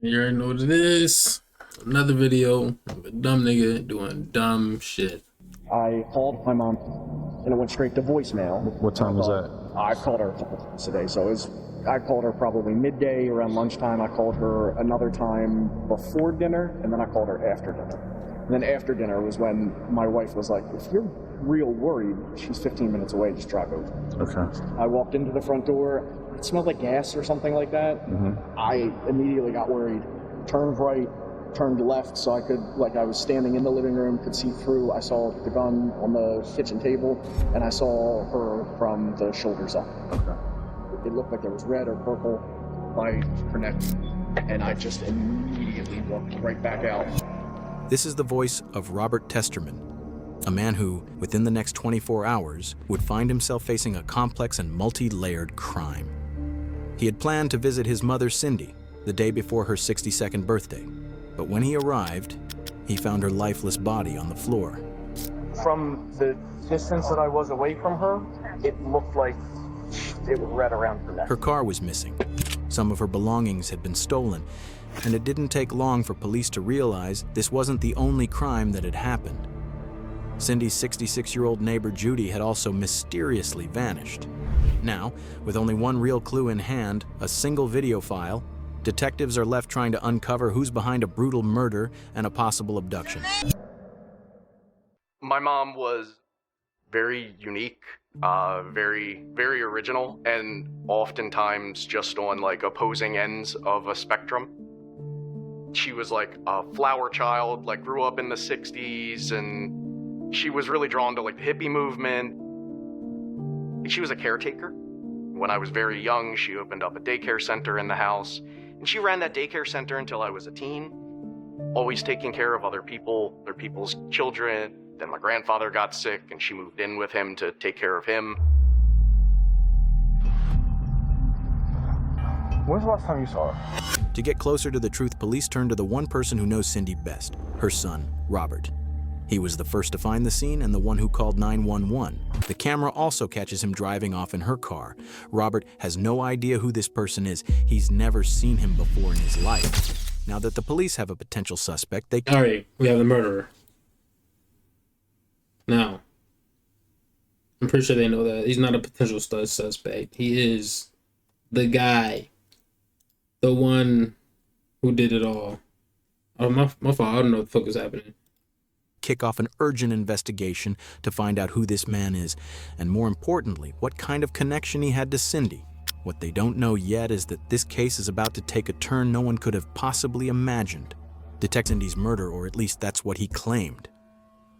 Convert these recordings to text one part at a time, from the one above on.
You already know what it is. Another video of a dumb nigga doing dumb shit. I called my mom, and it went straight to voicemail. What time was that? I called her a couple times today, so I called her probably midday, around lunchtime. I called her another time before dinner, and then I called her after dinner. And then after dinner was when my wife was like, if you're real worried, she's 15 minutes away, just drive over. Okay. I walked into the front door. It smelled like gas or something like that. Mm-hmm. I immediately got worried. Turned right, turned left, so I could, like, I was standing in the living room, could see through. I saw the gun on the kitchen table, and I saw her from the shoulders up. Okay. It looked like there was red or purple by her neck, and I just immediately walked right back out. This is the voice of Robert Testerman, a man who, within the next 24 hours, would find himself facing a complex and multi-layered crime. He had planned to visit his mother, Cindy, the day before her 62nd birthday. But when he arrived, he found her lifeless body on the floor. From the distance that I was away from her, it looked like it was red around her neck. Her car was missing. Some of her belongings had been stolen, and it didn't take long for police to realize this wasn't the only crime that had happened. Cindy's 66-year-old neighbor Judy had also mysteriously vanished. Now, with only one real clue in hand, a single video file, detectives are left trying to uncover who's behind a brutal murder and a possible abduction. My mom was very unique, very original, and oftentimes just on like opposing ends of a spectrum. She was like a flower child, like grew up in the 60s, and she was really drawn to like the hippie movement. She was a caretaker. When I was very young, she opened up a daycare center in the house, and she ran that daycare center until I was a teen, always taking care of other people's children. Then my grandfather got sick, and she moved in with him to take care of him. When's the last time you saw her? To get closer to the truth, police turned to the one person who knows Cindy best, her son, Robert. He was the first to find the scene and the one who called 911. The camera also catches him driving off in her car. Robert has no idea who this person is. He's never seen him before in his life. Now that the police have a potential suspect, they... All right, we have the murderer. Now, I'm pretty sure they know that. He's not a potential suspect. He is the guy. The one who did it all. Oh, my fault. I don't know what the fuck is happening. Kick off an urgent investigation to find out who this man is, and more importantly, what kind of connection he had to Cindy. What they don't know yet is that this case is about to take a turn no one could have possibly imagined. Detect Cindy's murder, or at least that's what he claimed.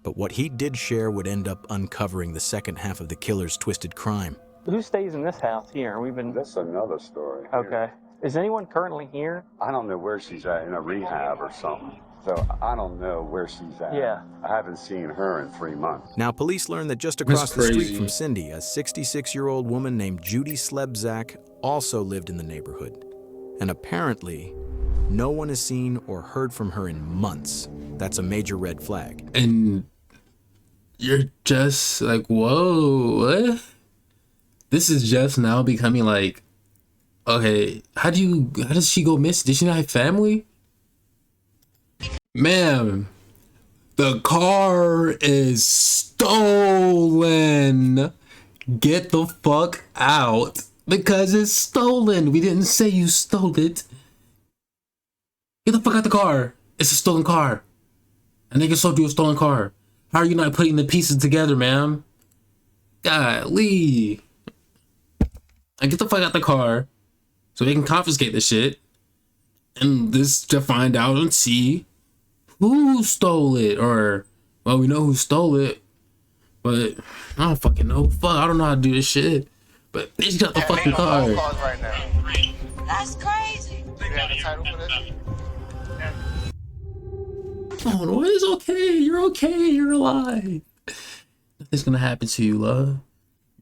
But what he did share would end up uncovering the second half of the killer's twisted crime. Who stays in this house here? That's another story. Okay. Is anyone currently here? I don't know where she's at, in a rehab or something. So I don't know where she's at. Yeah. I haven't seen her in 3 months. Now, police learn that just across the street crazy. from Cindy, a 66-year-old woman named Judy Slebzak also lived in the neighborhood. And apparently, no one has seen or heard from her in months. That's a major red flag. And you're just like, whoa, what? This is just now becoming like, okay, how does she go missing? Did she not have family? Ma'am, the car is stolen. Get the fuck out because it's stolen. We didn't say you stole it. Get the fuck out the car. It's a stolen car. A nigga sold you a stolen car. How are you not putting the pieces together, ma'am? Golly. And get the fuck out the car so they can confiscate the shit. And this to find out and see who stole it. Or, well, we know who stole it. But I don't fucking know. Fuck, I don't know how to do this shit. But bitch got the fucking car. Right now. That's crazy. Do you have the title for this? Oh no, it's okay. You're okay. You're alive. Nothing's gonna happen to you, love.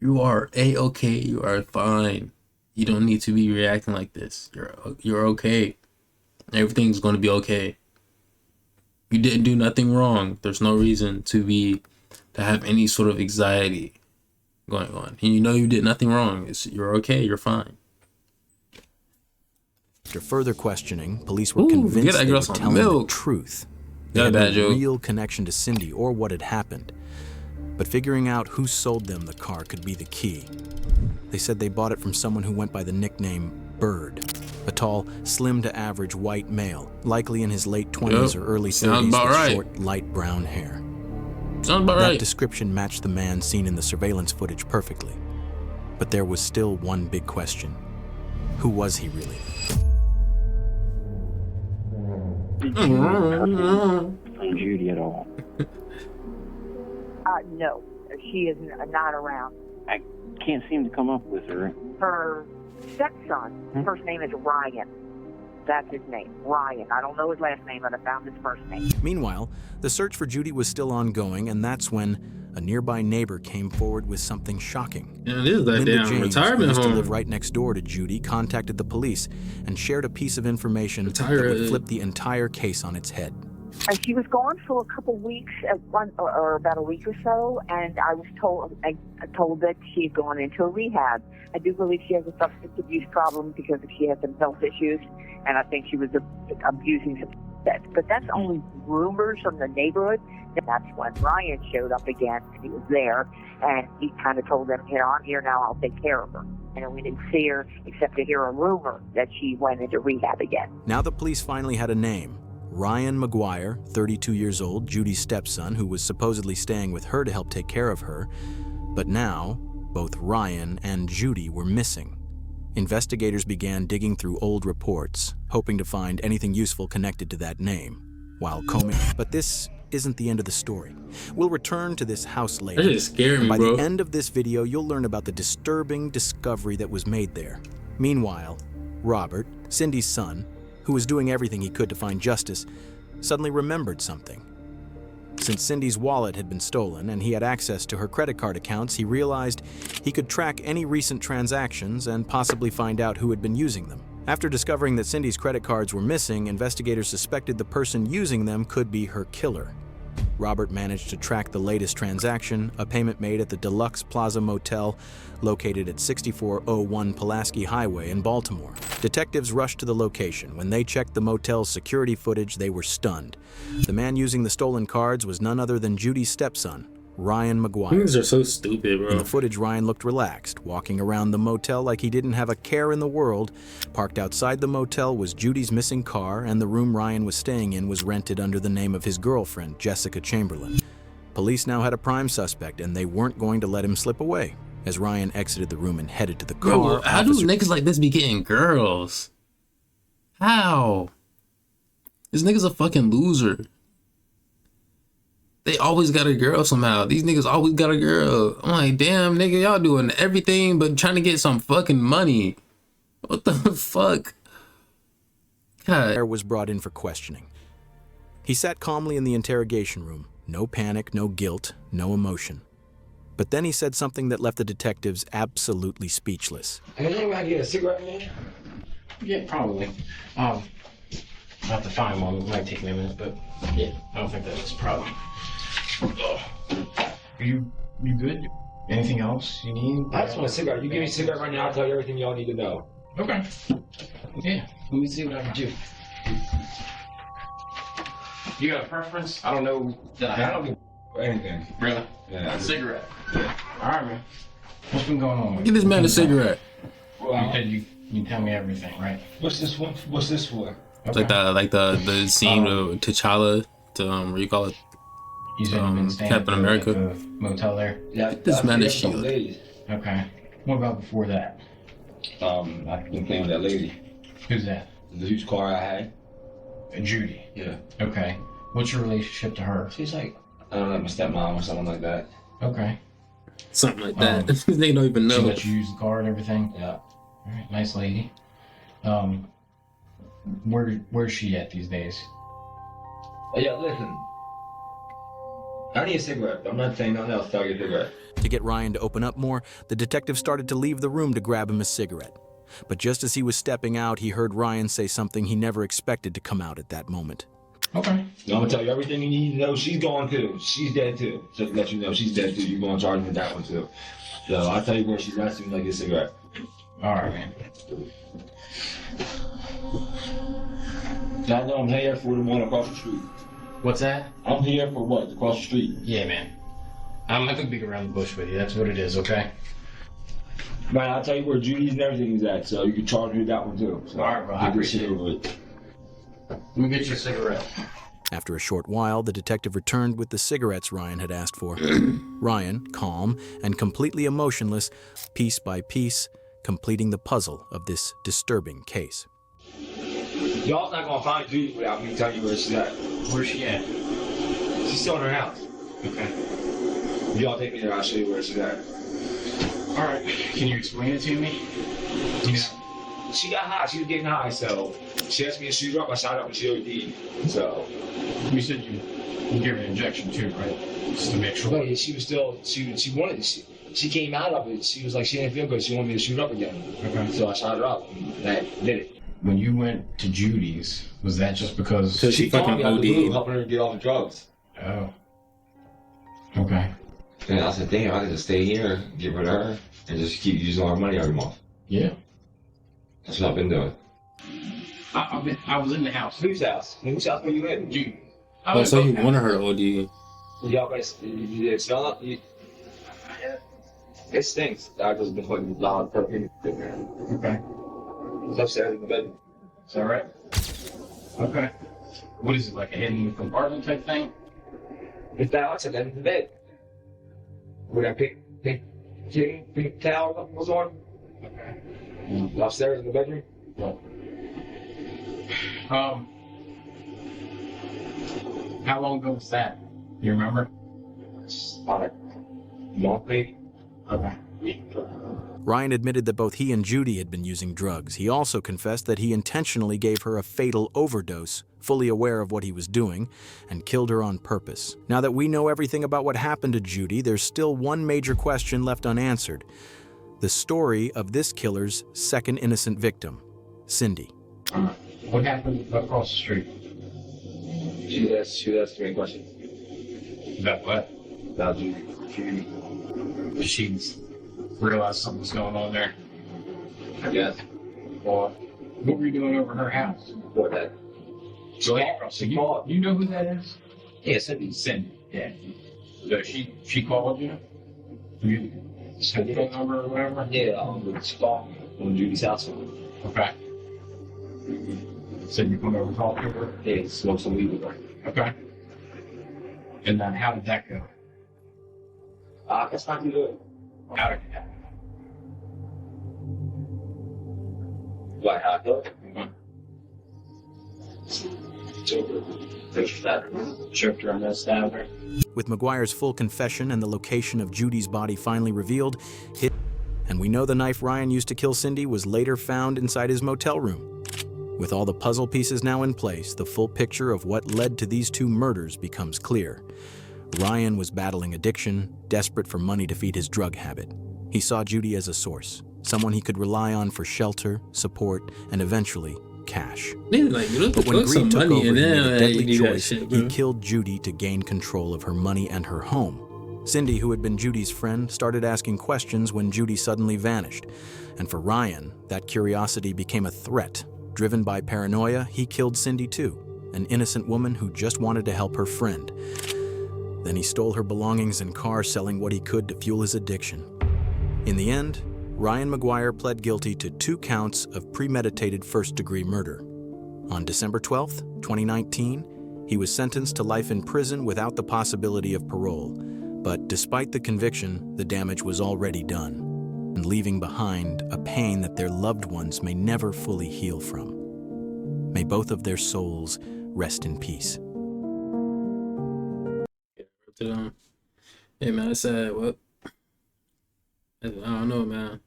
You are A-okay. You are fine. You don't need to be reacting like this. You're okay. Everything's gonna be okay. You didn't do nothing wrong. There's no reason to have any sort of anxiety going on. And you know you did nothing wrong. You're okay. You're fine. After further questioning, police were Ooh, convinced get that they girl were some telling milk. the truth. They Got had that no joke. real connection to Cindy or what had happened. But figuring out who sold them the car could be the key. They said they bought it from someone who went by the nickname Bird, a tall, slim to average white male, likely in his late 20s or early 30s about with right. short, light brown hair. Sounds about That right. description matched the man seen in the surveillance footage perfectly. But there was still one big question. Who was he really? Find Judy at all? No, she is not around. I can't seem to come up with her. Her stepson, first name is Ryan. That's his name, Ryan. I don't know his last name, but I found his first name. Meanwhile, the search for Judy was still ongoing, and that's when a nearby neighbor came forward with something shocking. Yeah, it is that Linda damn James, who retirement used to home. live right next door to Judy, contacted the police and shared a piece of information that Retirement. would flip the entire case on its head. And she was gone for a couple weeks, or about a week or so, and I was told that she had gone into a rehab. I do believe she has a substance abuse problem because she has some health issues, and I think she was abusing some sex. But that's only rumors from the neighborhood. And that's when Ryan showed up again, and he was there, and he kind of told them, I'm here now, I'll take care of her. And we didn't see her except to hear a rumor that she went into rehab again. Now the police finally had a name. Ryan McGuire, 32 years old, Judy's stepson, who was supposedly staying with her to help take care of her. But now, both Ryan and Judy were missing. Investigators began digging through old reports, hoping to find anything useful connected to that name, while combing. But this isn't the end of the story. We'll return to this house later. That just scared me, By bro. the end of this video, you'll learn about the disturbing discovery that was made there. Meanwhile, Robert, Cindy's son, who was doing everything he could to find justice, suddenly remembered something. Since Cindy's wallet had been stolen and he had access to her credit card accounts, he realized he could track any recent transactions and possibly find out who had been using them. After discovering that Cindy's credit cards were missing, investigators suspected the person using them could be her killer. Robert managed to track the latest transaction, a payment made at the Deluxe Plaza Motel located at 6401 Pulaski Highway in Baltimore. Detectives rushed to the location. When they checked the motel's security footage, they were stunned. The man using the stolen cards was none other than Judy's stepson, Ryan McGuire. Things are so stupid, bro. In the footage, Ryan looked relaxed, walking around the motel like he didn't have a care in the world. Parked outside the motel was Judy's missing car, and the room Ryan was staying in was rented under the name of his girlfriend, Jessica Chamberlain. Police now had a prime suspect, and they weren't going to let him slip away. As Ryan exited the room and headed to the car, Bro, how do niggas like this be getting girls? How? This nigga's a fucking loser. They always got a girl somehow. These niggas always got a girl. I'm like, damn, nigga, y'all doing everything but trying to get some fucking money. What the fuck? God. Was brought in for questioning. He sat calmly in the interrogation room. No panic, no guilt, no emotion. But then he said something that left the detectives absolutely speechless. Hey, I get a cigarette, man? Yeah, probably. I'll have to find one. It might take me a minute, but yeah, I don't think that's a problem. Are you good? Anything else you need? I just want a cigarette. You give me a cigarette right now, I'll tell you everything y'all need to know. Okay. Yeah, let me see what I can do. You got a preference? I don't know that I don't do anything. Really? Yeah. A cigarette? Yeah. All right, man. What's been going on? Get this man a cigarette. Well, you said you tell me everything, right? What's this one? What's this for? It's like the scene of T'Challa to what you call it? Captain America. The motel there. Yeah. This man is shield. Okay. What about before that? I've been playing with that lady. Who's that? The huge car I had. Judy. Yeah. Okay. What's your relationship to her? She's like, I don't know, like my stepmom or something like that. Okay. Something like that. They don't even know. She let you use the car and everything? Yeah. All right. Nice lady. Where's she at these days? Yeah, listen. I need a cigarette. I'm not saying nothing else. I'll get a cigarette. To get Ryan to open up more, the detective started to leave the room to grab him a cigarette. But just as he was stepping out, he heard Ryan say something he never expected to come out at that moment. Okay. I'm gonna tell you everything you need to know. She's gone too. She's dead too. Just to let you know, she's dead too. You're gonna charge me with that one too. So I'll tell you where she's at as soon as I get a cigarette. All right, man. I know I'm here for the one across the street. What's that? I'm here for what? Across the street. Yeah, man. I'm not gonna beat around the bush with you. That's what it is, okay? Man, I'll tell you where Judy's and everything is at, so you can charge me that one too. So all right, bro. I appreciate it. Let me get you a cigarette. After a short while, the detective returned with the cigarettes Ryan had asked for. Ryan, calm and completely emotionless, piece by piece, completing the puzzle of this disturbing case. Y'all's not gonna find Judy without me telling you where she's at. Where's she at? She's still in her house. Okay. If y'all take me there, I'll show you where she's at. All right. Can you explain it to me? She got high. She was getting high, so she asked me to shoot her up. I shot her up and she OD'd. So you said you gave her an injection too, right? Just to make sure. No, she was still. She wanted. She came out of it. She was like she didn't feel good. She wanted me to shoot her up again. Okay. So I shot her up. And that did it. When you went to Judy's, was that just because she fucking OD'd? Helping her get off the drugs. Oh. Okay. And I said, damn, I could just stay here, get rid of her, and just keep using all our money every month. Yeah. That's what I've been doing. I was in the house. Whose house? Whose house were you in? Judy. Oh, so you wanted her to OD. Y'all guys, you did smell it? It stinks. I just been putting loud perfume in there. Okay. It's upstairs in the bedroom. Is that right? Okay. What is it, like a hidden compartment type thing? It's that outside in the bed. Where that pink towel was on. Okay. Upstairs in the bedroom. Well. How long ago was that? You remember? About a month, maybe. Okay. Ryan admitted that both he and Judy had been using drugs. He also confessed that he intentionally gave her a fatal overdose, fully aware of what he was doing, and killed her on purpose. Now that we know everything about what happened to Judy, there's still one major question left unanswered: the story of this killer's second innocent victim, Cindy. What happened across the street? She asked me a question. About what? About Judy. She's realized something's going on there. I guess. Well, what were you doing over her house? What that? So you know who that is? Yeah, Cindy. Cindy. Yeah. So she called you? You had the phone number or whatever? Yeah, she called on Judy's house. Okay. Said you come over and talk to her? Yeah, smoke some weed with her. Okay. And then how did that go? That's not too good. How did it happen? Like how I feel? Choked her and then stabbed her. With McGuire's full confession and the location of Judy's body finally revealed, and we know the knife Ryan used to kill Cindy was later found inside his motel room. With all the puzzle pieces now in place, the full picture of what led to these two murders becomes clear. Ryan was battling addiction, desperate for money to feed his drug habit. He saw Judy as a source, someone he could rely on for shelter, support, and eventually, cash. Man, like, you But when greed took over, he made a deadly you choice. shit, He killed Judy to gain control of her money and her home. Cindy, who had been Judy's friend, started asking questions when Judy suddenly vanished. And for Ryan, that curiosity became a threat. Driven by paranoia, he killed Cindy too, an innocent woman who just wanted to help her friend. Then he stole her belongings and car, selling what he could to fuel his addiction. In the end, Ryan McGuire pled guilty to 2 counts of premeditated first-degree murder. On December 12, 2019, he was sentenced to life in prison without the possibility of parole. But despite the conviction, the damage was already done, and leaving behind a pain that their loved ones may never fully heal from. May both of their souls rest in peace. Hey man, I said what? I don't know, man.